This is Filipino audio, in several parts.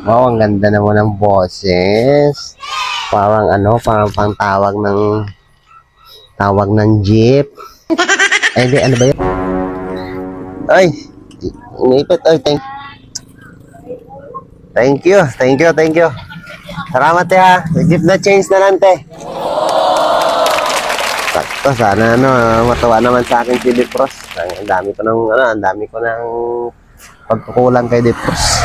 Wow, ang ganda naman ng boses. Parang parang tawag ng jeep. Ay, di, ano ba yun? Ay, umipit. Ay, thank you. Salamat ha. Jeep na change na lang te. Sakto, sana matawa naman sa akin si Dipros. Ang dami ko ng pagkukulang kay Dipros.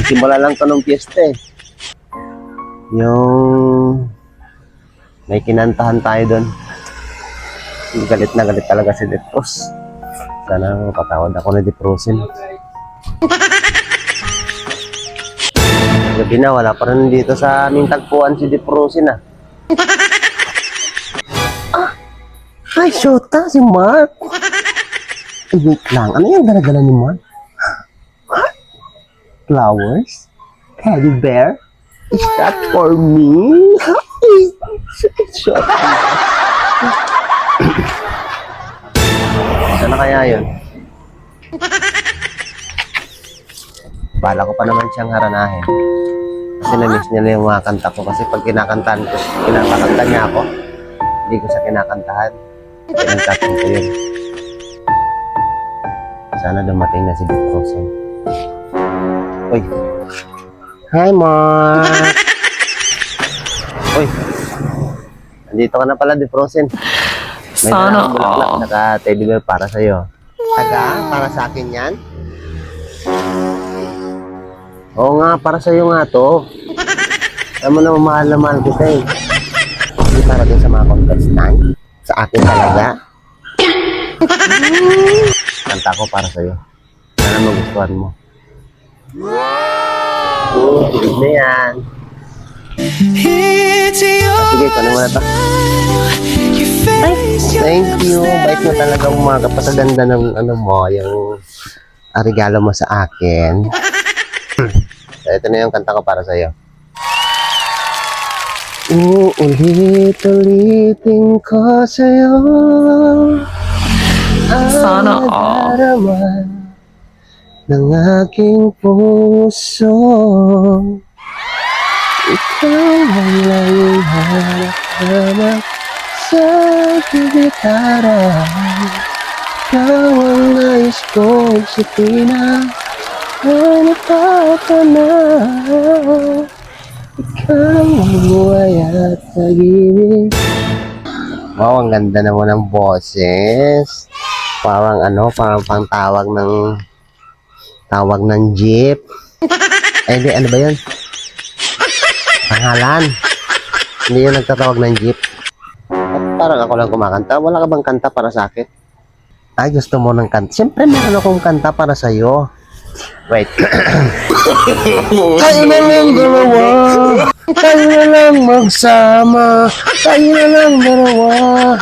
Simula lang to nung piyesta eh. Yung may kinantahan tayo doon. Galit na galit talaga si Dipros. Sana patawad ako na Diprosin. Gabi na, wala pa rin dito sa aming tagpuan si Diprosin ah. Ay, shota, si Mark. Ay, wait lang. Ano yung dala-dala ni Mark? Flowers? Teddy bear? Is that for me? Shota. Sana kaya yun? Bala ko pa naman siyang haranahin. Kasi na-miss niya na yung mga kanta ko. Kasi pag kinakanta niya ako, hindi ko siya kinakantahan. Pinagkatong ko yun. Sana dumating na si Diprosin. Uy. Hi, Mark. Uy. Nandito ka na pala, Diprosin. May Sana bulaklak, naka-teddy bear para sa'yo. Para sa akin yan? Oo nga, para sa'yo nga to. Alam mo na mahal na mahal kita eh. Hindi para din sa mga contestant. Sa akin talaga. Kanta ko para sa'yo. Sana magustuhan mo. Sige na yan. Sige, kunin mo na ito. Thank you. Bait mo talaga mga kapataganda ng yung regalo mo sa akin. So, ito na yung kanta ko para sa'yo. Uulit-ulitin ko sa'yo Sana ang nadarama ng aking puso. Ikaw ang laging hanap-hanap sa gitara. Ikaw ang nais kong sitina. Ano pa na? Ikaw ang buhay at pag-ibig. Wow, ang ganda naman ng boses. Parang parang tawag ng jeep. Ay, di, ano ba yun? Pangalan. Hindi yun nagtatawag ng jeep. At parang ako lang kumakanta. Wala ka bang kanta para sa akin? Ay, gusto mo ng kanta? Siyempre, meron akong kanta para sa'yo. Wait. Tayo na lang dalawa. Tayo na lang magsama. Tayo na lang dalawa.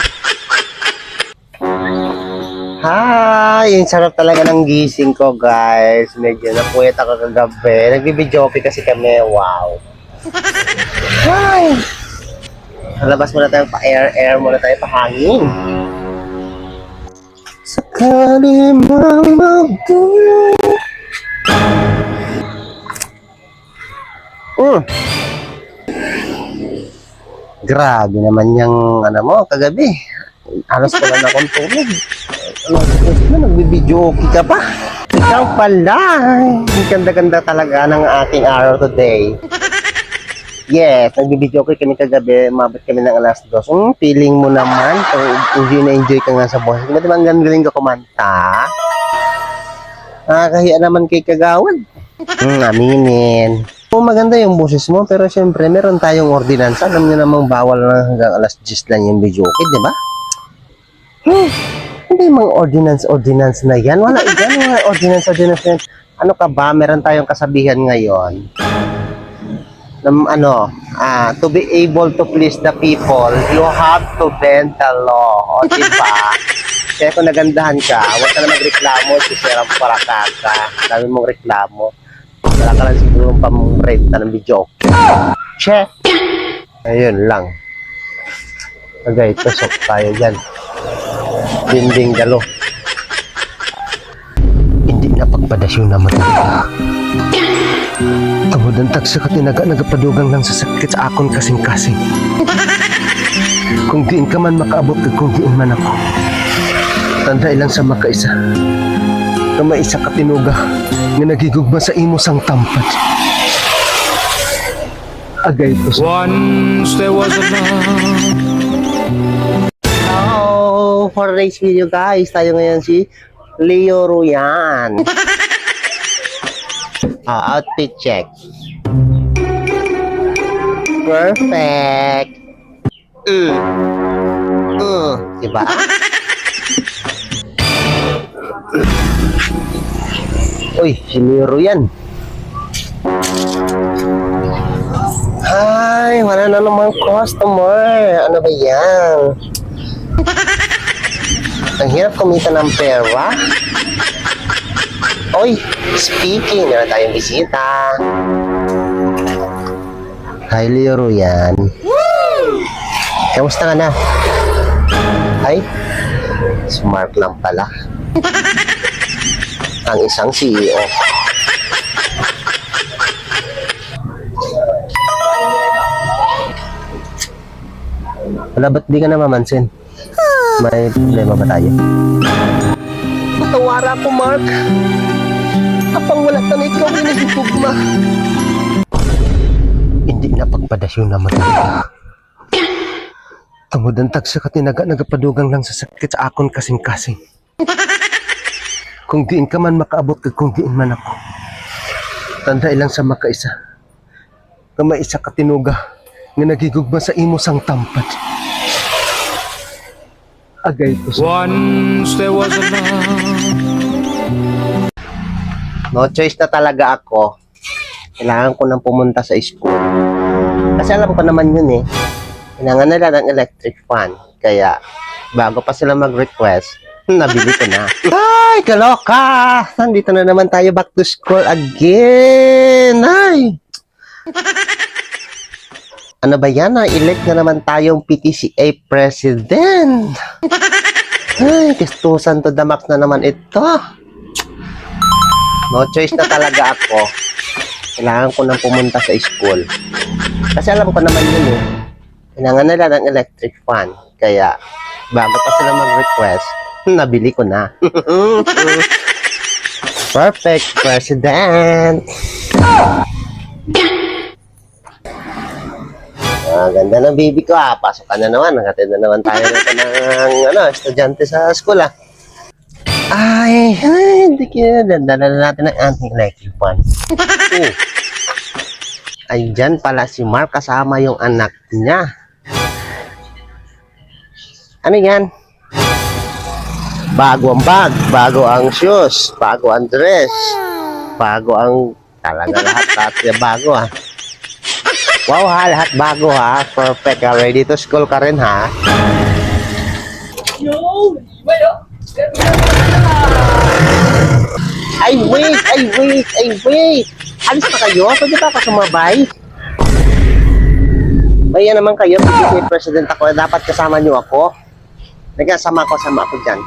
Hi! Yung sarap talaga ng gising ko, guys. Medyo napuyat ako kagabi. Nagbibidyoke kasi kami. Wow. Hi! Labas muna tayo pa-air muna tayo pa-hangin. Sakali mang magdulo. Grabe naman yung kagabi. Alas ko lang akong tulog. Nagbibidyoke ka pa. Ikaw pala. Ang ganda-ganda talaga ng aking araw today. Yes, nagbibidyoke kami kagabi. Mabot kami ng alas 2. Feeling mo naman, enjoy ka nga sa boses. Di ba ang galing ka kumanta? Nakakahiya naman kay Kagawad. Aminin. Maganda yung boses mo, pero syempre, meron tayong ordinansa. Alam niyo namang bawal na hanggang alas 10 lang yung videoke, di ba? Hindi mga ordinance na yan. Wala yan, mga ordinance na yan. Ano ka ba? Meron tayong kasabihan ngayon. To be able to please the people, you have to bend the law. O, diba? Kaya kung nagandahan ka, huwag ka na magreklamo, sisirang parakasa. Dami mong reklamo. Wala ka lang siguro pamrenta ng video. Che! Ayun lang. Okay, tusok tayo dyan. Dinding dalo. Hindi na pagpadasyon naman. Tungod ang tagsa ka tinaga nagapadugang lang sa sakit sa akon kasing-kasing. Kung diin ka man makaabot kag kung diin man ako. Tanda ilang sa makaisa. Na maisa ka tinuga nga nagigugma sa imo sang tampad. Agay to sa... Once there was a love. Hello! For today's video guys, tayo ngayon si Leo Ruyan. Outfit check. Perfect. Diba? Uy, si Leo Ruyan. Ay, wala na namang customer. Ano ba yan? Ang hirap kumita ng pera. Oy, speaking, meron tayong bisita. Hi, Leo Ruyan. Kamusta ka na? Ay, smart lang pala. Ang isang CEO. Wala, ba't di ka na mamansin? May problema ba tayo? Matawara ko, Mark. Kapang wala ka na ikaw inahigugma. Hindi na pagpadasyon naman talaga. Tungod ang tagsa ka tinaga nagapadugang lang sa sakit sa akon kasing-kasing. Kung diin ka man makaabot kag kung diin man ako. Tanda ilang sa makaisa. Na maisa ka tinuga nga nagigugma sa imo sang tampad. Agay to sa... Once there was a love. No choice na talaga ako. Kailangan ko nang pumunta sa school. Kasi alam ko naman yun eh. Kailangan nila ng electric fan. Kaya, bago pa sila mag-request, nabili ko na. Ay, kaloka! Nandito na naman tayo back to school again! Ay! Ano ba yan? Na-elect na naman tayong PTCA president. Ay, kistusan to the max na naman ito. No choice na talaga ako. Kailangan ko nang pumunta sa school. Kasi alam ko naman yun eh. Kailangan nila ng electric fan. Kaya, bago pa sila mag-request, nabili ko na. Perfect, president! Ganda ng baby ko ah. Pasok ka na naman. Nakatid na naman tayo ng estudyante sa school ah. Ay, hindi kaya. Dala na natin ng anti-electric fan. Ay, dyan pala si Mark kasama yung anak niya. Ano yan? Bago ang bag, bago ang shoes, bago ang dress, bago ang talaga lahat bago ah. Wow ha, lahat bago ha. Perfect ha. Ready to school ka rin ha. Ay wait. Alis pa kayo? Pwede ba ako sumabay? Baya naman kayo, PTCA president ako. Dapat kasama niyo ako. Nagkasama ako dyan.